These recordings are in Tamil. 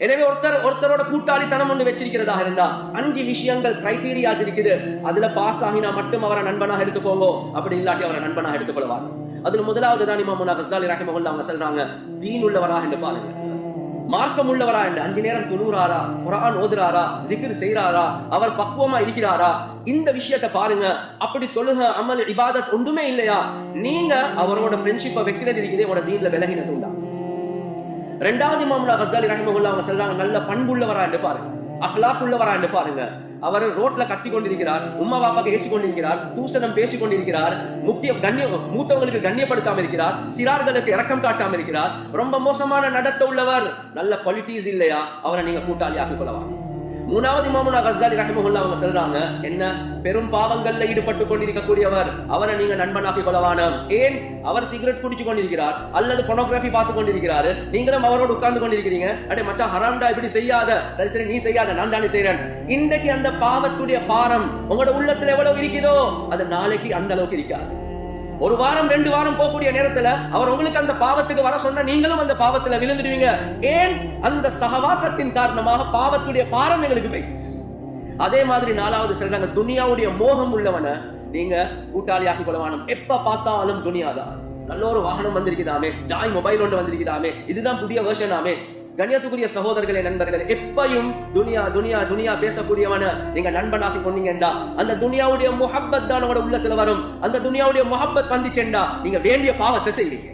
எனவே ஒருத்தரோட கூட்டாளித்தனம் ஒன்று வச்சிருக்கிறதாக இருந்தா 5 விஷயங்கள் கிரைட்டீரியாஸ் இருக்குது. அதுல பாஸ் ஆகினா மட்டும் அவரை நண்பனாக எடுத்துக்கோங்க, அப்படி இல்லாட்டி அவரை நண்பனாக எடுத்துக்கொள்வாங்க. அதுல முதலாவது தான் இமாம் கஸ்ஸாலி ரஹிமஹுல்லாஹ் அவங்க சொல்றாங்க, தீன் உள்ளவராக என்று பாருங்க, மார்க்கம் உள்ளவரா என்று. 5 நேரம் தொழுறாரா, குர்ஆன் ஓதுறாரா, திக்ர் செய்றாரா, அவர் பக்குவமா இருக்கிறாரா, இந்த விஷயத்தை பாருங்க. அப்படி தொழுக அமல் இபாதத் ஒன்றுமே இல்லையா, நீங்க அவரோட ஃப்ரெண்ட்ஷிப்பை வைக்கிறது இருக்குது, உங்களோட தீன்ல விலகினது உண்டா. இரண்டாவது இமாம் கஸ்ஸாலி ரஹிமஹுல்லாஹ் அவங்க சொல்றாங்க, நல்ல பண்புள்ளவரா என்று பாருங்க, அஹ்லாக் உள்ளவரா என்று பாருங்க. அவர் ரோட்ல கத்தி கொண்டிருக்கிறார், உம்மா பாப்பாக்கு ஏசி கொண்டிருக்கிறார், தூசணம் பேசிக் கொண்டிருக்கிறார், மூத்தவங்களுக்கு கண்ணியப்படுத்தாம இருக்கிறார், சிறார்களுக்கு இரக்கம் காட்டாம இருக்கிறார், ரொம்ப மோசமான நடத்த உள்ளவர், நல்ல குவாலிட்டிஸ் இல்லையா, அவரை நீங்க கூட்டாளி ஆக்கிக் கொள்ளலாம். மூணாவது இமாம் கஸ்ஸாலி ரஹிமஹுல்லாஹ் அவங்க சொல்றாங்க, என்ன பெரும் பாவங்கள்ல ஈடுபட்டு கொண்டிருக்கக்கூடியவர், அவரை நீங்க நண்பனாக்கிக் கொள்ளவானம். ஏன்? அவர் சிகரெட் குடிச்சு கொண்டிருக்கிறார் அல்லது பொனோகிராஃபி பார்த்து கொண்டிருக்கிறாரு, நீங்களும் அவரோடு உட்கார்ந்து கொண்டிருக்கிறீங்க. அடே மச்சான் ஹராம்டா, இப்படி செய்யாத, சரி சரி நீ செய்யாத, நான் தானே செய்றேன். இன்றைக்கு அந்த பாவத்துடைய பாரம் உங்களோட உள்ளத்துல எவ்வளவு இருக்குதோ அது நாளைக்கு அந்த அளவுக்கு இருக்காது. ஒரு வாரம் 2 வாரம் போகக்கூடிய நேரத்துல அவர் உங்களுக்கு அந்த பாவத்துக்கு வர சொன்னா நீங்களும் அந்த பாவத்துல விழுந்துடுவீங்க. ஏன்? அந்த சகவாசத்தின் காரணமாக பாவத்துடைய பாரம் எங்களுக்கு போயிடுச்சு. அதே மாதிரி 4வது சொல்றாங்க, துனியாவுடைய மோகம் உள்ளவன நீங்க கூட்டாளியாக்கி கொள்ளவானம். எப்ப பார்த்தாலும் துனியாதான். நல்ல ஒரு வாகனம் வந்திருக்குதாமே, ஜாய் மொபைல் ஒன்று வந்திருக்குதாமே, இதுதான் புதிய வெர்ஷனாமே. கண்ணியத்துக்குரிய சகோதரர்களே, நண்பர்களே, எப்பையும் துனியா துனியா துனியா பேசக்கூடியவன நீங்க நண்பனாக்கி கொண்டீங்கடா, அந்த துனியாவுடைய முஹப்பத் தான் உங்களோட உள்ளத்துல வரும். அந்த துனியாவுடைய முஹப்பத் வந்துச்சேண்டா நீங்க வேண்டிய பாவத்தை செய்வீங்க.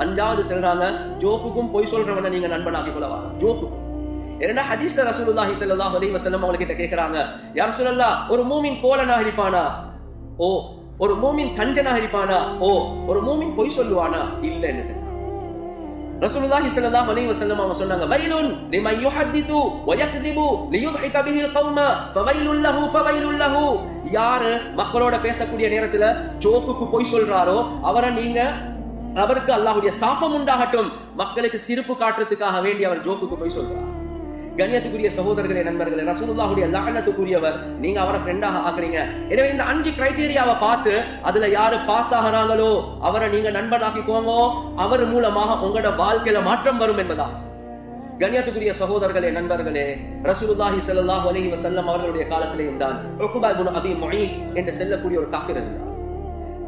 5வது சொல்றாங்க, ஜோக்குக்கும் பொய் சொல்றவன நீங்க நண்பனாக்கி கொள்ளவா. ஜோக்குக்கும் ஏன்னா ஹதீஸ்ல ரசூலுல்லாஹி ஸல்லல்லாஹு அலைஹி வஸல்லம் அவங்க கிட்ட கேக்குறாங்க, யா ரசூலல்லாஹ், ஒரு மூமின் கோலனாக இருப்பானா? ஓ. ஒரு மூமின் கஞ்சனாக இருப்பானா? ஓ. ஒரு மூமின் பொய் சொல்லுவானா? இல்ல. என்ன சொல்றாங்க ரசூலுல்லாஹி ஸல்லல்லாஹு அலைஹி வஸல்லம் அவங்க சொன்னாங்க, வைலுன் லிமன் யுஹதிது வ யக்திபு லியுத்ஹிக பிஹில் கௌம ஃபவைலுல் லஹு ஃபவைலுல் லஹு. யார் மக்களோட பேசக்கூடிய நேரத்துல ஜோக்குக்கு பொய் சொல்றாரோ அவருக்கு அல்லாஹ்வுடைய சாபம் உண்டாகட்டும். மக்களுக்கு சிரிப்பு காட்டுறதுக்காக வேண்டி அவர் ஜோக்குக்கு பொய் சொல்றார். கண்ணியத்துக்குரிய சகோதரர்களே, நண்பர்களே, ரசூலுல்லாஹுடைய லஅனத்துக்குரியவர், நீங்க அவரை ஃப்ரெண்டாக ஆக்குறீங்க. எனவே இந்த 5 கிரைட்டீரியாவை பார்த்து அதுல யாரு பாஸ் ஆகிறாங்களோ அவரை நீங்க நண்பனாக்கிக்கோங்க. அவர் மூலமாக உங்களோட வாழ்க்கையில மாற்றம் வரும் என்பதா. கண்ணியத்துக்குரிய சகோதரர்களே, நண்பர்களே, ரசூலுல்லாஹி ஸல்லல்லாஹு அலைஹி வஸல்லம் அவர்களுடைய காலத்திலேயும் தான் உக்பா இப்னு அபி முஈத் என்று சொல்லக்கூடிய ஒரு காஃபிர் இருந்தார்.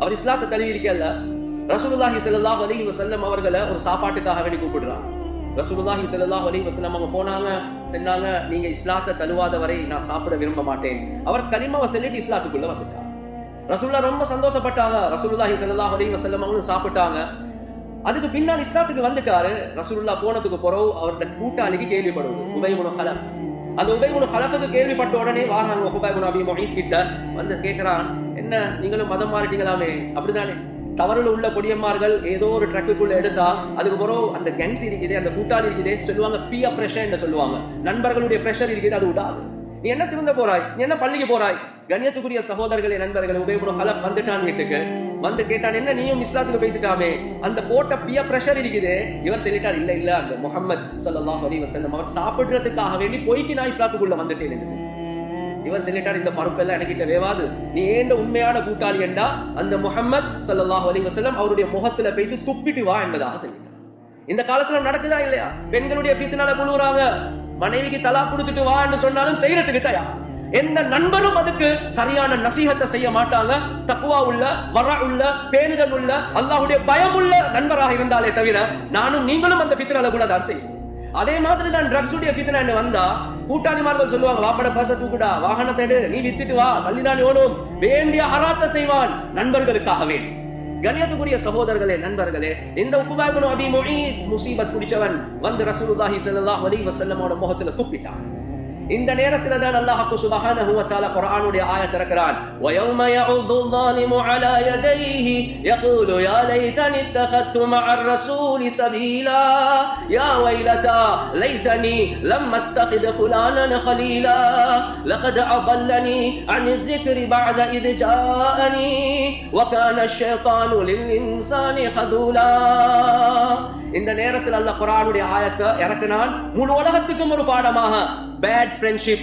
அவர் இஸ்லாத்தை தழுவி இருக்கல. ரசூலுல்லாஹி ஸல்லல்லாஹு அலைஹி வஸல்லம் அவர்களை ஒரு சாப்பாட்டுக்காக வேண்டி கூப்பிடுறாங்க. ரசூலுல்லாஹி ஸல்லல்லாஹு அலைஹி வஸல்லம் அவங்க போனாங்க, சொன்னாங்க, நீங்க இஸ்லாத்தை தழுவாத வரை நான் சாப்பிட விரும்ப மாட்டேன். அவர் கலிமாவை சொல்லிட்டு இஸ்லாத்துக்குள்ள வந்துட்டார். ரசூலுல்லாஹ் ரொம்ப சந்தோஷப்பட்டாங்க. ரசூலுல்லாஹி ஸல்லல்லாஹு அலைஹி வஸல்லம் அவங்களும் சாப்பிட்டாங்க. அதுக்கு பின்னால் இஸ்லாத்துக்கு வந்துட்டாரு. ரசூலுல்லாஹ் போனதுக்கு பிறகு அவருடைய கூட்டாளிக்கு கேள்விப்படுவது உபை இப்னு ஹலஃப். அந்த உபை இப்னு ஹலஃபுக்கு கேள்விப்பட்ட உடனே வாங்க உக்பா இப்னு அபி முஈத் கிட்ட வந்து கேட்கிறான், என்ன நீங்களும் மதம் மாறிட்டீங்களாமே? அப்படிதானே, தவறுல உள்ள பொடியம்மார்கள் ஏதோ ஒரு ட்ரக்குக்குள்ள எடுத்தா அதுக்கு பிறகு அந்த கேங்ஸ் இருக்குது, அந்த கூட்டாளி இருக்குது, சொல்லுவாங்க பியர் பிரஷர் என்று சொல்லுவாங்க, நண்பர்களுடைய பிரஷர் இருக்குது, அது விடாது. நீ என்ன திருந்த போறாய், நீ என்ன பள்ளிக்கு போறாய்? கண்ணியத்துக்குரிய சகோதரர்களே, நண்பர்களே, உபை இப்னு ஹலஃப் வந்துட்டான் வீட்டுக்கு. வந்து கேட்டான், என்ன நீயும் இஸ்லாத்துக்கு போயிட்டாமே, அந்த போட்ட பியர் பிரஷர் இருக்குது. இவர் சொல்லிட்டார், இல்ல இல்ல, அந்த முஹம்மது ஸல்லல்லாஹு அலைஹி வஸல்லம் அவர் சாப்பிடுறதுக்காக வேண்டி போய்க்கு நான் இஸ்லாத்துக்குள்ள வந்துட்டேன் என்று சொல்லி இவர் சொல்லிட்டார், இந்த பருப்பெல்லாம் எனக்கிட்ட வேவாது, நீ ஏண்ட உண்மையான கூட்டாளி என்றா அந்த முஹம்மது ஸல்லல்லாஹு அலைஹி வஸல்லம் அவருடைய முகத்துல போயிட்டு துப்பிட்டு வா என்பதாக சொல்லிட்டார். இந்த காலத்துல நடக்குதா இல்லையா? பெண்களுடைய ஃபித்னால புழுறாங்க. மனைவிக்கு தலாக் கொடுத்துட்டு வா என்று சொன்னாலும் செய்யறதுக்கு தயார். எந்த நண்பரும் அதுக்கு சரியான நசீஹத்தை செய்ய மாட்டாங்க. தக்வா உள்ள, வரா உள்ள, பேணுதல் உள்ள, அல்லாஹ்வுடைய பயம் உள்ள நண்பராக இருந்தாலே தவிர நானும் நீங்களும் அந்த ஃபித்னால கூட தான் செய்யும். அதே மாதிரி தான் ட்ரக்ஸ் உடைய ஃபித்னா வந்தா கூட்டாளிமார்கள் சொல்லுவாங்க, வாப்பட பச தூக்குடா, வாகனத்தை எடு, நீ வித்துட்டு வா, சல்லிதான் ஓடும், வேண்டிய ஹராத்த செய்வான் நண்பர்களுக்காகவே. கண்ணியத்துக்குரிய சகோதரர்களே, நண்பர்களே, இந்த உக்பா இப்னு அபி முஈத் முசீபத் பிடிச்சவன் வந்து ரசூலுல்லாஹி ஸல்லல்லாஹு அலைஹி வஸல்லமோட முகத்துல துப்பிட்டான். இந்த நேரத்துல தான் அல்லாஹ் சுப்ஹானஹு வ தஆலா குர்ஆனுடைய ஆயத் இறக்குறான், வ யௌம யஉது ظالمு அலா யதைஹி யகூலு யா லைதனி இத்தகத்து மஅர் ரசூலி சபீலா யா வைலதா லைதனி லம் அத்தகித் ஃபுலானன் கலீலா லகத் அضلني عن الذكر بعد إذ جاءني وكان الشيطان للإنسان خذولا. இந்த நேரத்தில் அல்லாஹ் குர்ஆனுடைய ஆயத்தை இறக்கினான். முழு உலகத்துக்கும் ஒரு பாடமாக, பேட் ஃப்ரெண்ட்ஷிப்,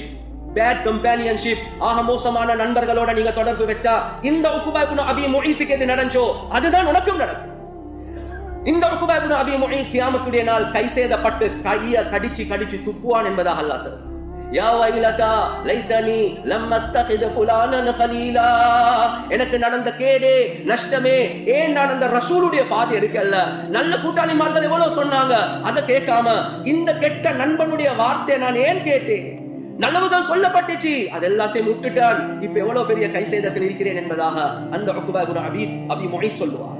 பேட் கம்பேனியன்ஷிப், ஆக மோசமான நண்பர்களோட நீங்க தொடர்பு வச்சா இந்த உக்பா இப்னு அபி முஈத்துக்கு எது நடந்துச்சோ அதுதான் உனக்கும் நடக்கும். இந்த உக்பா இப்னு அபீ முஈத் கியாமத்துடைய நாள் கை சேதப்பட்டு கையை கடிச்சு கடிச்சு துப்புவான் என்பதாக அல்லாஹ் சொல்றான். யா வைலதா லைதனி லம் அத்தகிது ஃபுலானன் கலீலா, எனக்கு நடந்த கேடே நஷ்டமே, ஏன் நான் அந்த ரசூலுடைய பாதை எடுக்கல. நல்ல கூட்டாளிமார்கள் எவ்வளவு சொன்னாங்க, அதை கேட்காம இந்த கெட்ட நண்பனுடைய வார்த்தை நான் ஏன் கேட்டேன்? நல்லவுதான் சொல்லப்பட்டுச்சு, அது எல்லாத்தையும் விட்டுட்டான். இப்ப எவ்வளவு பெரிய கை சேதத்தில் இருக்கிறேன் என்பதாக அந்த உக்பா இப்னு அபீ முஈத் சொல்லுவார்.